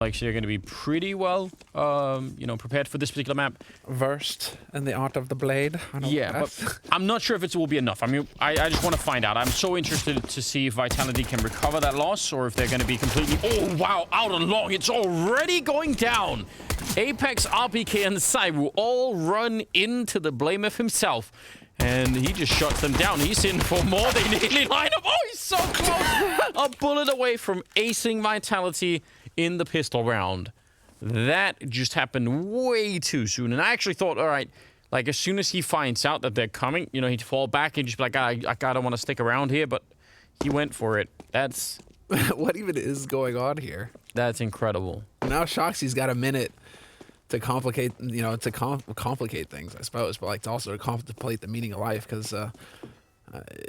Like, so you're going to be pretty well, you know, prepared for this particular map. Versed in the art of the blade. Yeah, but I'm not sure if it will be enough. I mean, I just want to find out. I'm so interested to see if Vitality can recover that loss or if they're going to be completely... Oh, wow, out on long. It's already going down. Apex, RPK, and zywoo all run into the Brehze himself. And he just shuts them down. He's in for more. They nearly line up. Oh, he's so close. A bullet away from acing Vitality in the pistol round. That just happened way too soon. And I actually thought, all right, like as soon as he finds out that they're coming, you know, he'd fall back and just be like, I don't want to stick around here. But he went for it. That's... What even is going on here? That's incredible. Now shoxy's got a minute to complicate, you know, to complicate things, I suppose, but like to also contemplate the meaning of life, because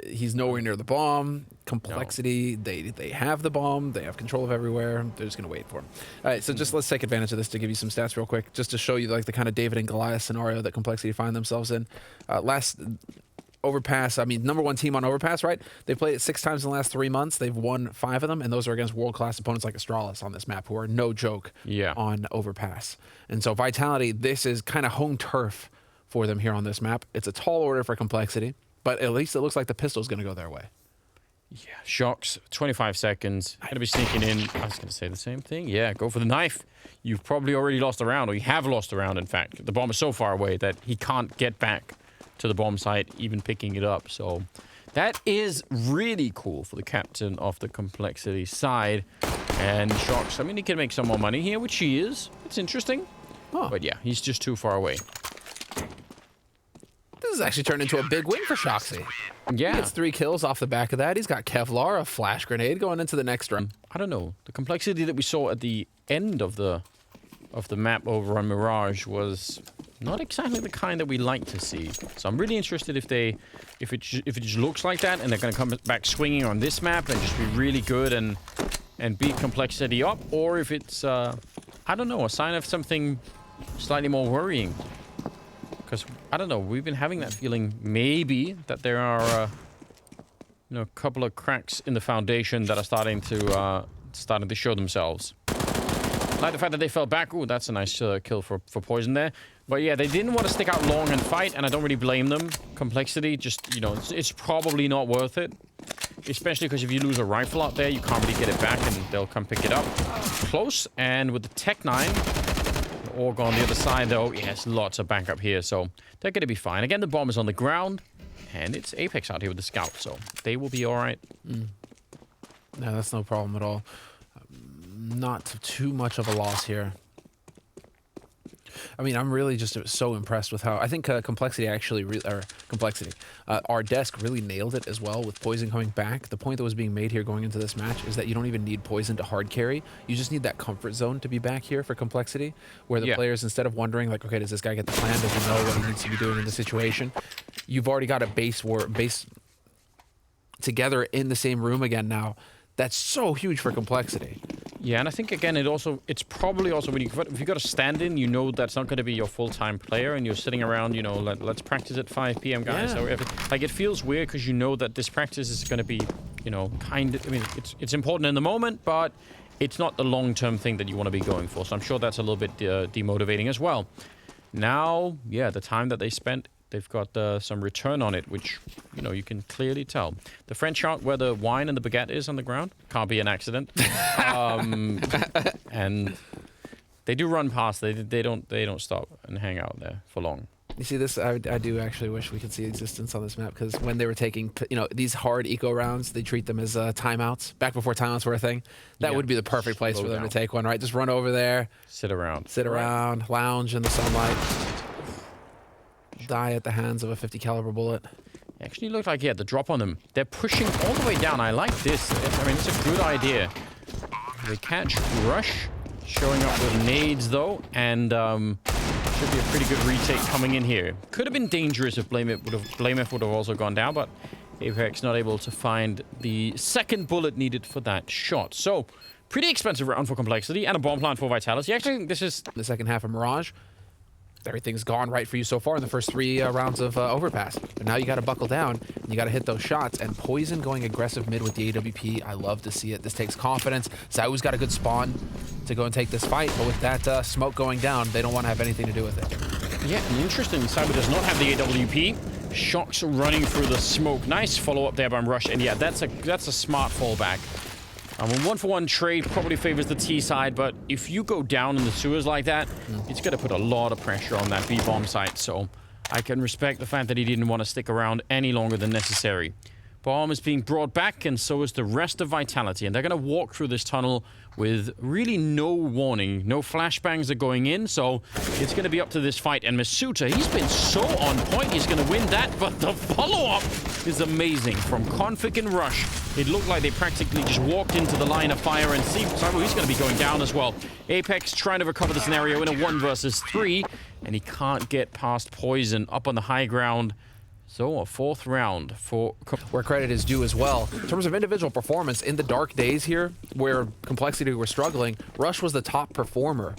he's nowhere near the bomb. Complexity, no. They have the bomb. They have control of everywhere. They're just gonna wait for him. All right, so just let's take advantage of this to give you some stats real quick, just to show you like the kind of David and Goliath scenario that Complexity find themselves in. Last Overpass, I mean, #1 team on Overpass, right? They played it 6 times in the last 3 months. They've won 5 of them, and those are against world-class opponents like Astralis on this map, who are no joke on Overpass. And so Vitality, this is kind of home turf for them here on this map. It's a tall order for Complexity, but at least it looks like the pistol's going to go their way. Yeah, shox, 25 seconds. Going to be sneaking in. I was going to say the same thing. Yeah, go for the knife. You've probably already lost a round, or you have lost a round, in fact. The bomb is so far away that he can't get back to the bomb site, even picking it up. So that is really cool for the captain of the Complexity side. And shox, I mean, he can make some more money here, which he is. It's interesting. Oh. But yeah, he's just too far away. This has actually turned into a big win for shoxy. Yeah. He gets 3 kills off the back of that. He's got Kevlar, a flash grenade going into the next round. I don't know. The Complexity that we saw at the end of the map over on Mirage was not exactly the kind that we like to see. So I'm really interested if it just looks like that and they're going to come back swinging on this map and just be really good and beat Complexity up, or if it's I don't know, a sign of something slightly more worrying. Because I don't know, we've been having that feeling maybe that there are you know, a couple of cracks in the foundation that are starting to show themselves. Like the fact that they fell back. Ooh, that's a nice kill for poison there. But yeah, they didn't want to stick out long and fight, and I don't really blame them. Complexity, just, you know, it's probably not worth it. Especially because if you lose a rifle out there, you can't really get it back, and they'll come pick it up. Close, and with the Tech 9, Org on the other side, though, yes, lots of backup here, so they're going to be fine. Again, the bomb is on the ground, and it's Apex out here with the scout, so they will be all right. No, that's no problem at all. Not too much of a loss here. I mean, I'm really just so impressed with how I think Complexity actually, our desk really nailed it as well with poison coming back. The point that was being made here going into this match is that you don't even need poison to hard carry. You just need that comfort zone to be back here for Complexity, where the players, instead of wondering like, okay, does this guy get the plan? Does he know what he needs to be doing in the situation? You've already got a base together in the same room again now. That's so huge for Complexity. Yeah, and I think, again, it's probably also, when if you got a stand-in, you know that's not going to be your full-time player, and you're sitting around, you know, let's practice at 5 p.m., guys. Yeah. Or like, it feels weird because you know that this practice is going to be, you know, kind of, I mean, it's important in the moment, but it's not the long-term thing that you want to be going for. So I'm sure that's a little bit demotivating as well. Now, yeah, the time that they spent, they've got some return on it, which, you know, you can clearly tell. The French chart where the wine and the baguette is on the ground can't be an accident. And they do run past. They don't stop and hang out there for long. You see this? I do actually wish we could see existence on this map, because when they were taking, you know, these hard eco rounds, they treat them as timeouts. Back before timeouts were a thing, that would be the perfect place for them to take one, right? Just run over there, sit around, lounge in the sunlight. Die at the hands of a 50 caliber bullet. It actually looked like, yeah, the drop on them. They're pushing all the way down. I like this. I mean, it's a good idea. They catch Rush, showing up with nades, though, and should be a pretty good retake coming in here. Could have been dangerous if Brehze would have also gone down, but Apex not able to find the second bullet needed for that shot. So, pretty expensive round for Complexity, and a bomb plant for Vitality. Actually, I think this is the second half of Mirage. everything's gone right for you so far in the first 3 rounds of Overpass. But now you got to buckle down, and you got to hit those shots. And poisoN going aggressive mid with the AWP, I love to see it. This takes confidence. zywoo's got a good spawn to go and take this fight, but with that smoke going down, they don't want to have anything to do with it. Yeah, interesting. zywoo does not have the AWP. shox running through the smoke. Nice follow-up there by Rush, and yeah, that's a smart fallback. A 1-for-1 trade probably favors the T side, but if you go down in the sewers like that, it's going to put a lot of pressure on that B-bomb site, so I can respect the fact that he didn't want to stick around any longer than necessary. Bomb is being brought back, and so is the rest of Vitality, and they're going to walk through this tunnel with really no warning. No flashbangs are going in, so it's going to be up to this fight. And masuta, he's been so on point, he's going to win that, but the follow-up is amazing. From Config and Rush, it looked like they practically just walked into the line of fire, and see, zywoo, he's going to be going down as well. Apex trying to recover the scenario in a 1 versus 3, and he can't get past poisON up on the high ground. So a 4th round for... Where credit is due as well. In terms of individual performance, in the dark days here, where Complexity were struggling, Rush was the top performer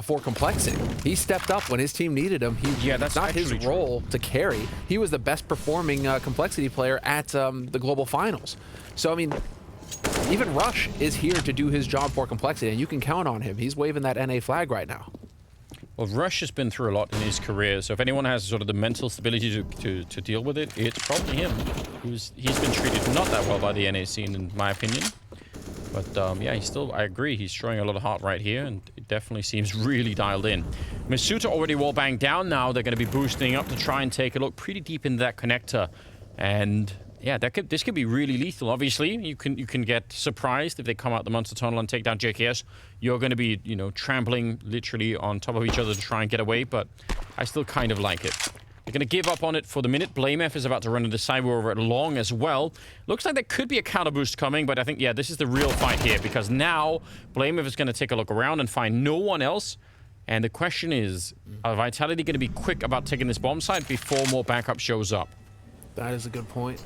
for Complexity. He stepped up when his team needed him. That's not his role to carry. He was the best performing Complexity player at the Global Finals. So, I mean, even Rush is here to do his job for Complexity, and you can count on him. He's waving that NA flag right now. Well, Rush has been through a lot in his career, so if anyone has sort of the mental stability to deal with it, it's probably him. He's been treated not that well by the NA scene, in my opinion. But yeah, I agree, he's showing a lot of heart right here, and it definitely seems really dialed in. masuta already wall banged down now. They're going to be boosting up to try and take a look pretty deep into that connector. And yeah, this could be really lethal. Obviously, you can get surprised if they come out the monster tunnel and take down jaCkz. You're going to be, you know, trampling literally on top of each other to try and get away, but I still kind of like it. They're going to give up on it for the minute. blameF is about to run into zywoo over at long as well. Looks like there could be a counter boost coming, but I think, yeah, this is the real fight here, because now blameF is going to take a look around and find no one else. And the question is, are Vitality going to be quick about taking this bomb site before more backup shows up? That is a good point.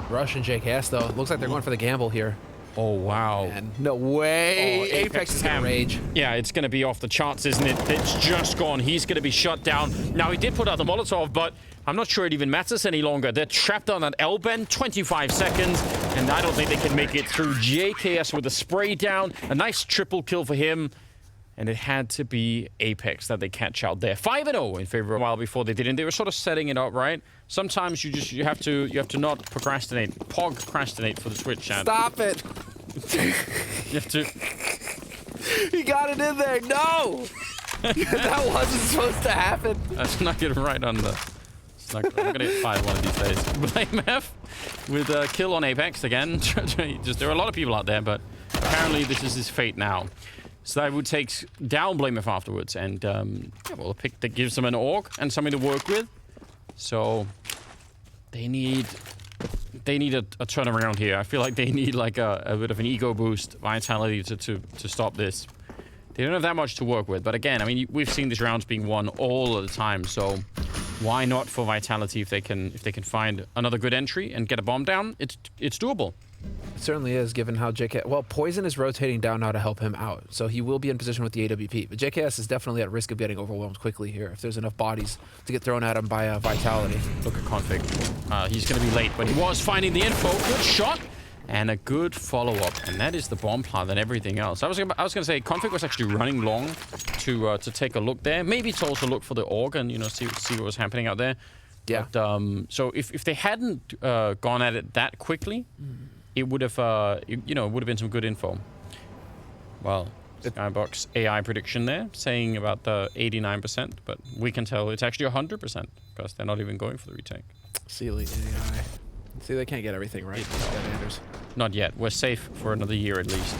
Rush and jaCkz, though. Looks like they're going for the gamble here. Oh, wow. And no way. Oh, Apex is going to rage. Yeah, it's going to be off the charts, isn't it? It's just gone. He's going to be shut down. Now, he did put out the Molotov, but I'm not sure it even matters any longer. They're trapped on that L-bend, 25 seconds, and I don't think they can make it through. jaCkz with a spray down. A nice triple kill for him. And it had to be Apex that they catch out there. 5-0 in favor of a while before they didn't. They were sort of setting it up, right? Sometimes you have to not procrastinate. Procrastinate for the Twitch chat. Stop it. You have to. He got it in there. No. That wasn't supposed to happen. I snuck it right on the. I'm gonna get fired one of these days. blameF with a kill on Apex again. There are a lot of people out there, but apparently this is his fate now. zywoo takes down blameF afterwards, and yeah, well, a pick that gives them an orc and something to work with. So they need a turnaround here. I feel like they need like a bit of an ego boost, Vitality to stop this. They don't have that much to work with, but again, I mean, we've seen these rounds being won all of the time, so why not for Vitality if they can find another good entry and get a bomb down? It's doable. It certainly is, given how jaCkz... Well, poisON is rotating down now to help him out, so he will be in position with the AWP. But jaCkz is definitely at risk of getting overwhelmed quickly here if there's enough bodies to get thrown at him by Vitality. Look at Config. He's going to be late, but he was finding the info. Good shot and a good follow-up, and that is the bomb plant and everything else. I was going to say Config was actually running long to take a look there. Maybe to also look for the org and, you know, see what was happening out there. Yeah. But, so if they hadn't gone at it that quickly, it would have, you know, it would have been some good info. Well, Skybox AI prediction there, saying about the 89%, but we can tell it's actually 100% because they're not even going for the retake. Silly AI. See, they can't get everything right. Not yet. We're safe for another year at least.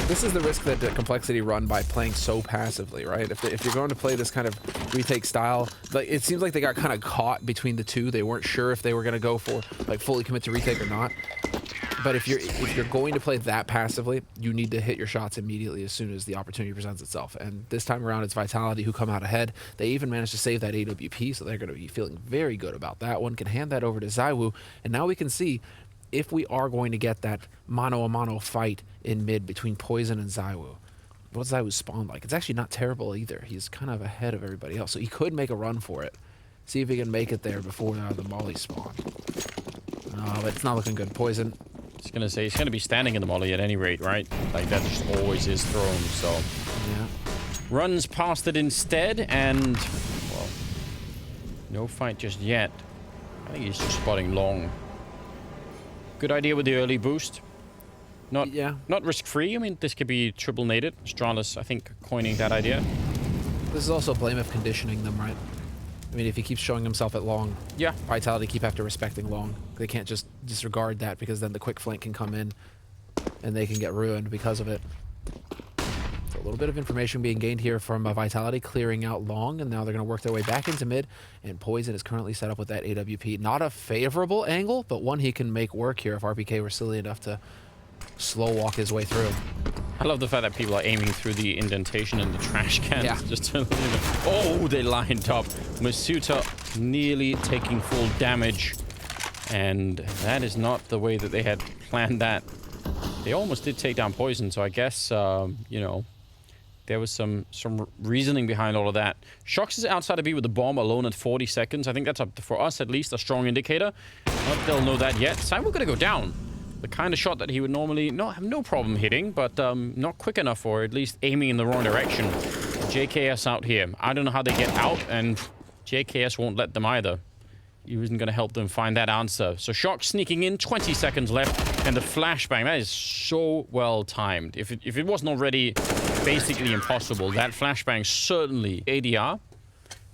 This is the risk that Complexity run by playing so passively, right? If you're going to play this kind of retake style, like it seems like they got kind of caught between the two. They weren't sure if they were going to go for like fully commit to retake or not. But if you're going to play that passively, you need to hit your shots immediately as soon as the opportunity presents itself. And this time around, it's Vitality who come out ahead. They even managed to save that AWP, so they're going to be feeling very good about that one. Can hand that over to zywoo, and now we can see if we are going to get that mano-a-mano fight in mid between poisON and zywoo. what's zywoo's spawn like? It's actually not terrible either. He's kind of ahead of everybody else, so he could make a run for it. See if he can make it there before the molly spawn. But it's not looking good. Poison. I was gonna say he's gonna be standing in the molly at any rate, right? Like that just always is thrown. So Yeah. runs past it instead, and well, no fight just yet. I think he's just spotting long. Good idea with the early boost. Not risk-free. I mean, this could be triple nated. Stralis, I think, coining that idea. This is also Blamef conditioning them, right? I mean, if he keeps showing himself at long, Yeah. Vitality keep after respecting long. They can't just disregard that because then the quick flank can come in and they can get ruined because of it. So a little bit of information being gained here from Vitality clearing out long, and now they're going to work their way back into mid, and Poison is currently set up with that AWP. Not a favorable angle, but one he can make work here if RPK were silly enough to slow walk his way through. I love the fact that people are aiming through the indentation in the trash cans. Yeah. Just to, oh, they lined up. Masuta nearly taking full damage. And that is not the way that they had planned that. They almost did take down Poison, so I guess, you know, there was some reasoning behind all of that. shox is outside of B with the bomb alone at 40 seconds. I think that's, for us at least, a strong indicator. Not that they'll know that yet. zywoo gonna go down. The kind of shot that he would normally have no problem hitting, but not quick enough, or at least aiming in the wrong direction. jaCkz out here. I don't know how they get out, and jaCkz won't let them either. He wasn't going to help them find that answer. So shox sneaking in, 20 seconds left, and the flashbang, that is so well timed. If it wasn't already basically impossible, that flashbang certainly ADR.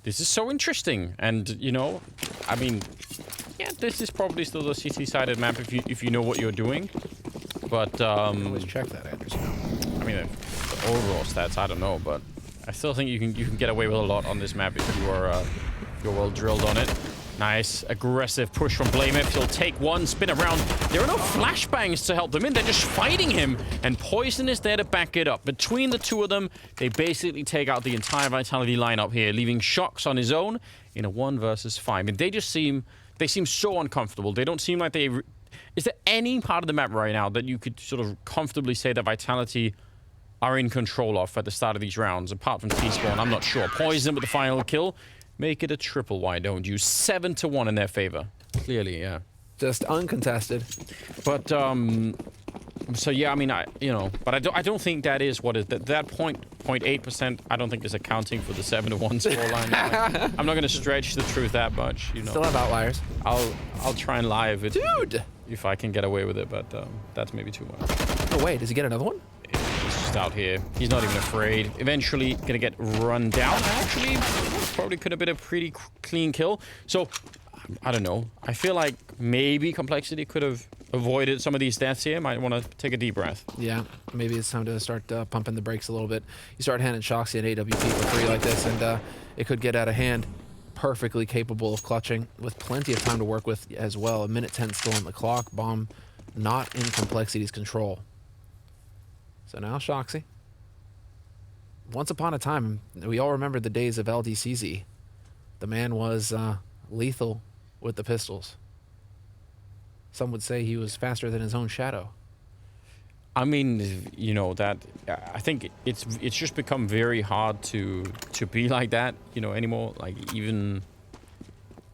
This is so interesting, and you know, I mean, yeah, this is probably still a CT-sided map if you know what you're doing. But Always check that address. I mean, the overall stats, I don't know, but I still think you can get away with a lot on this map if you're well drilled on it. Nice aggressive push from Blamef. He'll take one, spin around. There are no flashbangs to help them in. They're just fighting him, and Poison is there to back it up. Between the two of them, they basically take out the entire Vitality lineup here, leaving shox on his own in a 1 versus 5. And they just seem so uncomfortable. They don't seem like they... Is there any part of the map right now that you could sort of comfortably say that Vitality are in control of at the start of these rounds, apart from T-Spawn? I'm not sure. Poison with the final kill. Make it a triple, why don't you? 7-1 in their favor. Clearly, yeah. Just uncontested. But, so yeah, I mean, but I don't think that is what is... That 0.8%, I don't think is accounting for the 7-1 scoreline. I'm not going to stretch the truth that much, you know. Still have outliers. I'll try and live it. Dude! If I can get away with it, but that's maybe too much. Oh, wait, does he get another one? He's just out here. He's not even afraid. Eventually gonna get run down. Actually, probably could have been a pretty clean kill. So, I don't know. I feel like maybe Complexity could have avoided some of these deaths here. Might want to take a deep breath. Yeah, maybe it's time to start pumping the brakes a little bit. You start handing Shoxy an AWP for free like this, and it could get out of hand. Perfectly capable of clutching, with plenty of time to work with as well. 1:10 still on the clock. Bomb not in Complexity's control. So now Shoxy. Once upon a time, we all remember the days of LDCZ. The man was lethal with the pistols. Some would say he was faster than his own shadow. I mean, you know, that I think it's just become very hard to be like that, you know, anymore. Like even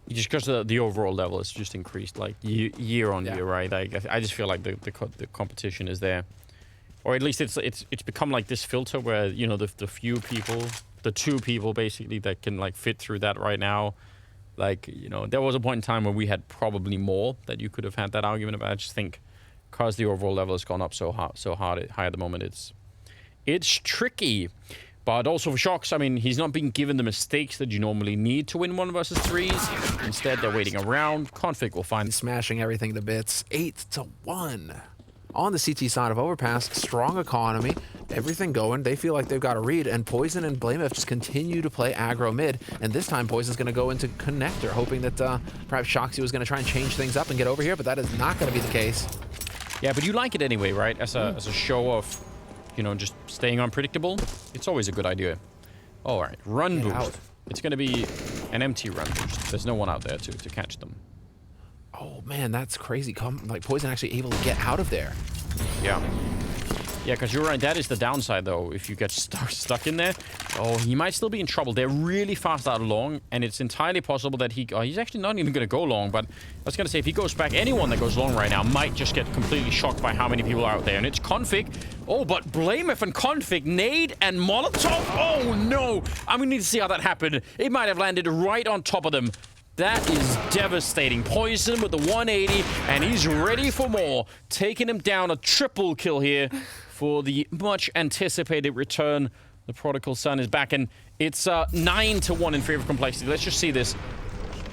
just because the overall level has just increased like year on year, right? Like I just feel like the competition is there, or at least it's become like this filter where, you know, the few people, the 2 people basically that can like fit through that right now. Like, you know, there was a point in time where we had probably more that you could have had that argument about. I just think, because the overall level has gone up so high at the moment, it's tricky. But also for shox, I mean, he's not being given the mistakes that you normally need to win 1 versus 3s. Instead, they're waiting around. Config will find... Smashing everything to bits. 8-1. On the CT side of Overpass, strong economy, everything going. They feel like they've got a read, and Poison and Blamef just continue to play aggro mid. And this time, Poison's going to go into connector, hoping that perhaps Shoxy was going to try and change things up and get over here, but that is not going to be the case. Yeah, but you like it anyway, right? As a show of, you know, just staying unpredictable. It's always a good idea. All right, run boost. Out. It's going to be an empty run boost. There's no one out there to catch them. Oh man, that's crazy. Like Poison actually able to get out of there. Yeah. Yeah, because you're right. That is the downside, though. If you get stuck in there, oh, he might still be in trouble. They're really fast out long, and it's entirely possible that he's actually not even going to go long. But I was going to say, if he goes back, anyone that goes long right now might just get completely shocked by how many people are out there. And it's Config. Oh, but Blameth and Config, nade and Molotov. Oh, no. I'm going to need to see how that happened. It might have landed right on top of them. That is devastating. Poison with the 180, and he's ready for more. Taking him down, a triple kill here for the much anticipated return. The prodigal son is back, and it's 9-1 in favor of complexity. Let's just see this.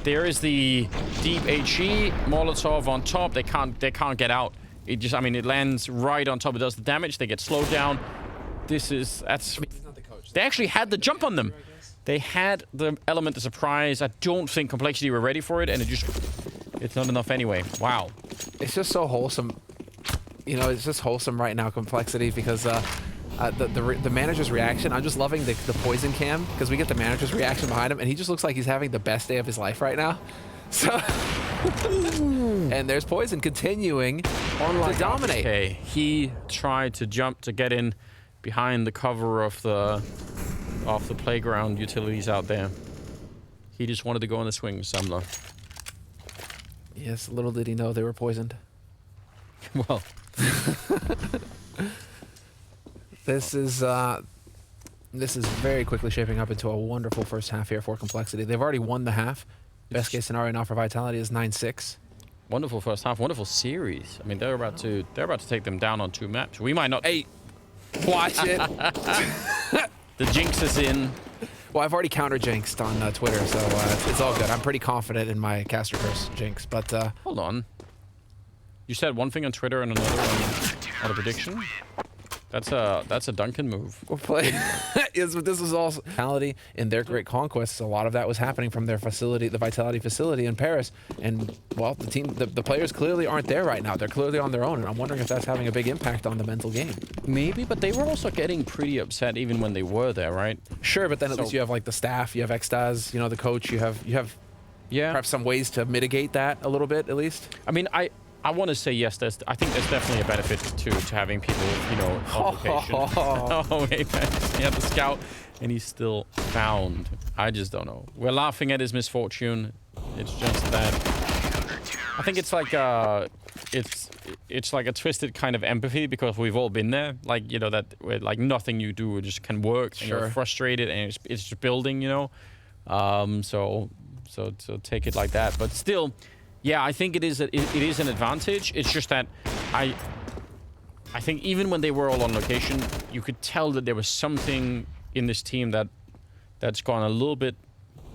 There is the deep HE Molotov on top. They can't get out. It just, I mean, it lands right on top. It does the damage. They get slowed down. That's. They actually had the jump on them. They had the element of surprise. I don't think complexity were ready for it, and it's not enough anyway. Wow. It's just so wholesome. You know, it's just wholesome right now, complexity, because the manager's reaction, I'm just loving the poison cam, because we get the manager's reaction behind him, and he just looks like he's having the best day of his life right now. So, and there's poison continuing to dominate. Okay, he tried to jump to get in behind the cover of the playground utilities out there. He just wanted to go on the swing, Samler. Yes, little did he know they were poisoned. Well, this is very quickly shaping up into a wonderful first half here for complexity. They've already won the half. Best case scenario now for Vitality is 9-6. Wonderful first half, wonderful series. I mean, they're about to take them down on 2 maps. We might not. Hey, watch it. The jinx is in. Well, I've already counter-jinxed on Twitter, so it's all good. I'm pretty confident in my caster curse jinx, but... Hold on. You said one thing on Twitter and another one on a prediction? That's a Duncan move. We're playing. This was also Vitality in their great conquests. A lot of that was happening from their facility, the Vitality facility in Paris. And well, the players clearly aren't there right now. They're clearly on their own, and I'm wondering if that's having a big impact on the mental game. Maybe, but they were also getting pretty upset even when they were there, right? Sure, but then at least you have like the staff, you have XANTARES, you know, the coach. You have perhaps some ways to mitigate that a little bit at least. I mean, I want to say yes. I think there's definitely a benefit to having people, you know, on location. Oh, Apex. He had the scout, and he's still found. I just don't know. We're laughing at his misfortune. It's just that I think it's like it's like a twisted kind of empathy, because we've all been there. Like, you know, that where, like, nothing you do just can work. Sure. And you're frustrated, and it's just building, you know. So take it like that. But still. Yeah, I think it is an advantage. It's just that I think even when they were all on location, you could tell that there was something in this team that's gone a little bit,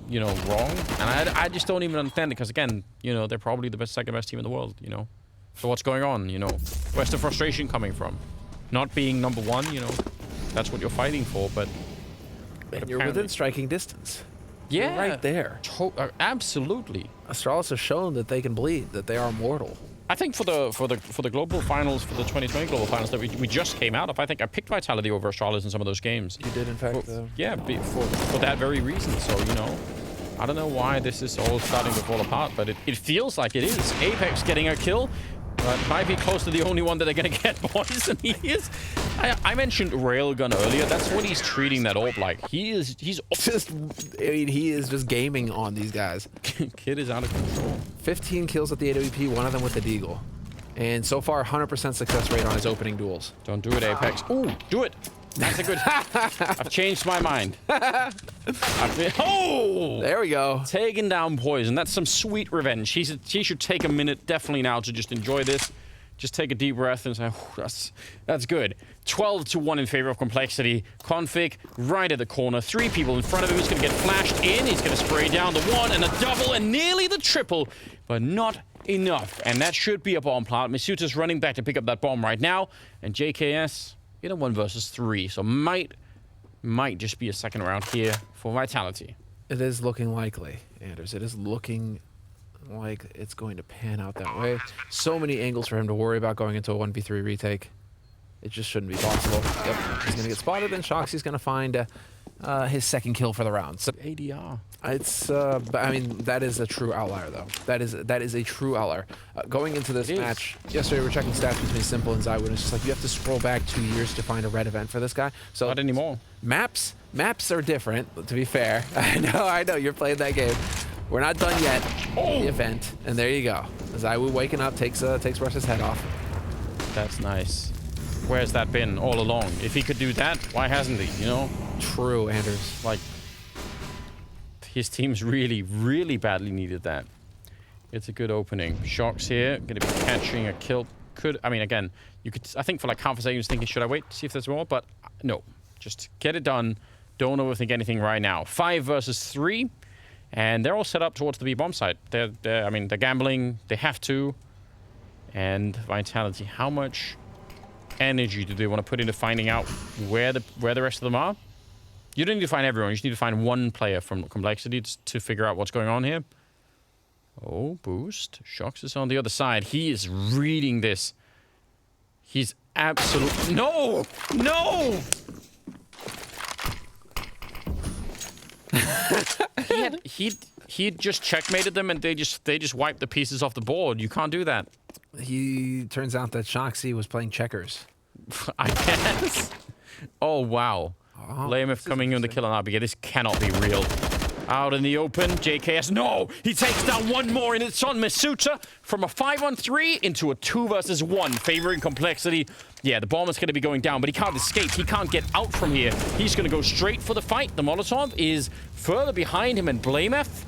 you know, wrong. And I just don't even understand it, because again, you know, they're probably the second best team in the world, you know. So what's going on, you know? Where's the frustration coming from? Not being number one, you know, that's what you're fighting for, but And you're within striking distance. Yeah, you're right there. Absolutely. Astralis has shown that they can bleed, that they are mortal. I think for the global finals, for the 2020 global finals that we just came out of, I think I picked Vitality over Astralis in some of those games. You did, in fact. For that very reason. So, you know, I don't know why this is all starting to fall apart, but it feels like it is. Apex getting a kill, but might be close to the only one that they're going to get, boys. And he is. I mentioned Railgun earlier. That's what he's treating that orb like. He's just, I mean, he is just gaming on these guys. Kid is out of control. 15 kills at the AWP, one of them with the Deagle. And so far, 100% success rate on his opening duels. Don't do it, Apex. Ooh, do it. That's a good... I've changed my mind. Oh! There we go. Taking down Poison. That's some sweet revenge. He should take a minute, definitely now, to just enjoy this. Just take a deep breath and say, that's good. 12-1 in favor of complexity. Config right at the corner. 3 people in front of him. He's going to get flashed in. He's going to spray down the 1 and a double and nearly the triple, but not enough. And that should be a bomb plant. Misuta's running back to pick up that bomb right now. And jaCkz in a 1 versus 3. So might just be a second round here for Vitality. It is looking likely, Anders. It is looking like it's going to pan out that way. So many angles for him to worry about going into a 1v3 retake. It just shouldn't be possible. Yep, he's going to get spotted, and shox, he's going to find his second kill for the round. So ADR. it's, I mean, that is a true outlier, though. That is a true outlier. Going into this match, yesterday we were checking stats between Simple and zywoo, and it's just like you have to scroll back 2 years to find a red event for this guy. So Not anymore. Maps are different, to be fair. I know, you're playing that game. We're not done yet. The event, and there you go. zywoo waking up takes Rush's head off. That's nice. Where's that been all along? If he could do that, why hasn't he? You know? True, Anders. Like, his team's really, really badly needed that. It's a good opening. shox here, gonna be catching a kill. I mean, again, you could, I think for like half a second, he was thinking, should I wait to see if there's more? But no, just get it done. Don't overthink anything right now. 5 versus 3, and they're all set up towards the B bomb site. I mean, they're gambling. They have to. And Vitality, how much energy do they want to put into finding out where the rest of them are? You don't need to find everyone. You just need to find one player from Complexity to figure out what's going on here. Oh, boost. shox is on the other side. He is reading this. He's absolutely... No! No! he just checkmated them, and they just wiped the pieces off the board. You can't do that. He turns out that shox was playing checkers. I guess. Oh, wow. Lameth coming in the kill on RBG. This cannot be real. Out in the open, jaCkz. No! He takes down one more, and it's on misuta from a 5-on-3 into a 2 versus 1, favoring Complexity. Yeah, the bomb is going to be going down, but he can't escape. He can't get out from here. He's going to go straight for the fight. The Molotov is further behind him, and Blameth,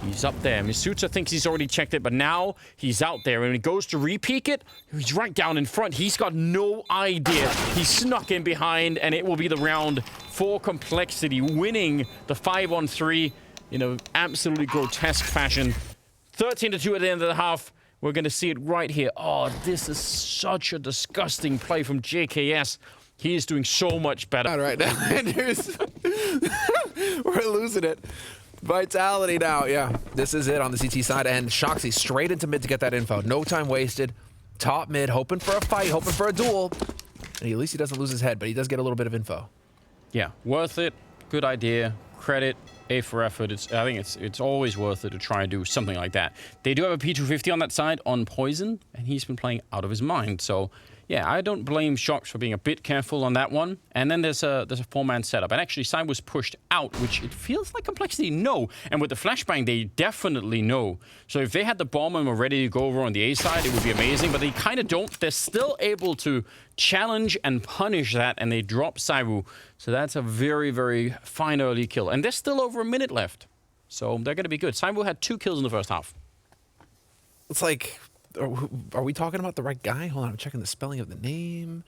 he's up there. misuta thinks he's already checked it, but now he's out there. And when he goes to re-peek it, he's right down in front. He's got no idea. He snuck in behind, and it will be the round for Complexity, winning the 5-on-3 in an absolutely grotesque fashion. 13-2 at the end of the half. We're going to see it right here. Oh, this is such a disgusting play from jaCkz. He is doing so much better. All right, now, Anders. We're losing it. Vitality now, yeah. This is it on the CT side, and shox straight into mid to get that info. No time wasted. Top mid, hoping for a fight, hoping for a duel. And at least he doesn't lose his head, but he does get a little bit of info. Yeah, worth it. Good idea. Credit. A for effort. I think it's always worth it to try and do something like that. They do have a P250 on that side on Poison, and he's been playing out of his mind. So, yeah, I don't blame shox for being a bit careful on that one. And then there's a 4-man setup. And actually, side was pushed out, which it feels like Complexity know. And with the flashbang, they definitely know. So if they had the bomb and were ready to go over on the A side, it would be amazing. But they kind of don't. They're still able to challenge and punish that, and they drop zywoo. So that's a very, very fine early kill. And there's still over a minute left. So they're going to be good. zywoo had 2 kills in the first half. It's like... Are we talking about the right guy? Hold on, I'm checking the spelling of the name.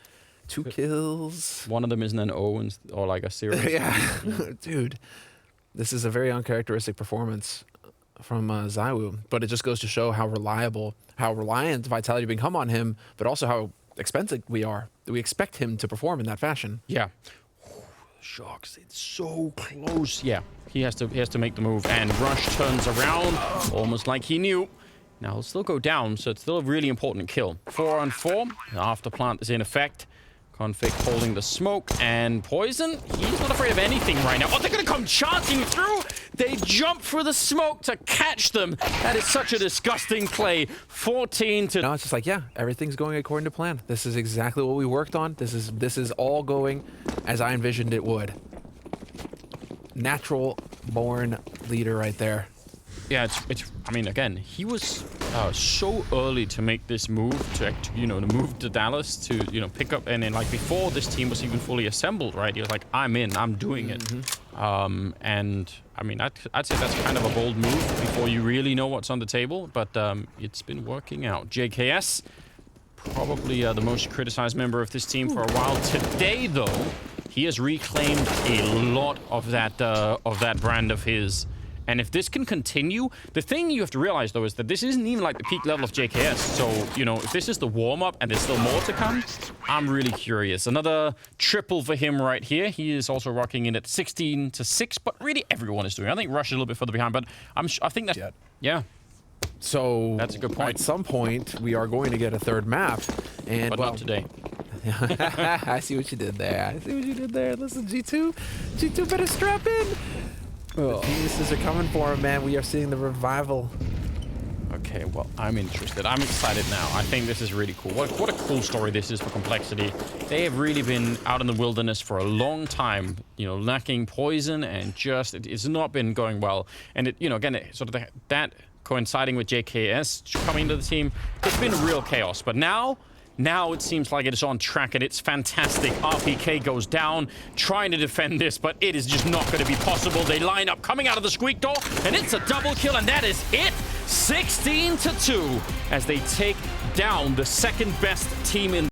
2 kills. One of them isn't an O or like a zero. Yeah, dude. This is a very uncharacteristic performance from zywoo, but it just goes to show how reliant Vitality become on him, but also how expensive we are. We expect him to perform in that fashion. Yeah. shox, it's so close. Yeah, he has to make the move, and Rush turns around, almost like he knew. Now he'll still go down, so it's still a really important kill. 4-on-4. After plant is in effect. Config holding the smoke, and Poison, he's not afraid of anything right now. Oh, they're gonna come charging through! They jump through the smoke to catch them. That is such a disgusting play. 14 to... No, it's just like, yeah, everything's going according to plan. This is exactly what we worked on. This is all going as I envisioned it would. Natural born leader right there. Yeah, it's. I mean, again, he was so early to make this move to move to Dallas to pick up, and then like before this team was even fully assembled, right? He was like, I'm in, I'm doing it. And I mean, I'd say that's kind of a bold move before you really know what's on the table, but it's been working out. jaCkz, probably the most criticized member of this team for a while. Today, though, he has reclaimed a lot of that brand of his. And if this can continue, the thing you have to realize, though, is that this isn't even like the peak level of jaCkz. So, if this is the warm-up and there's still more to come, I'm really curious. Another triple for him right here. He is also rocking in at 16-6, but really everyone is doing it. I think Rush is a little bit further behind, but I think that... Yeah. So... That's a good point. At some point, we are going to get a third map. And, but not today. I see what you did there. I see what you did there. Listen, G2 better strap in. The geniuses are coming for him, man. We are seeing the revival. Okay, well, I'm interested. I'm excited now. I think this is really cool. What a cool story this is for Complexity. They have really been out in the wilderness for a long time, you know, lacking poison, and just it's not been going well. And it, you know, again, sort of that coinciding with jaCkz coming to the team, it's been real chaos. But now it seems like it is on track, and it's fantastic. RPK goes down, trying to defend this, but it is just not going to be possible. They line up coming out of the squeak door, and it's a double kill, and that is it. 16-2 as they take down the second best team in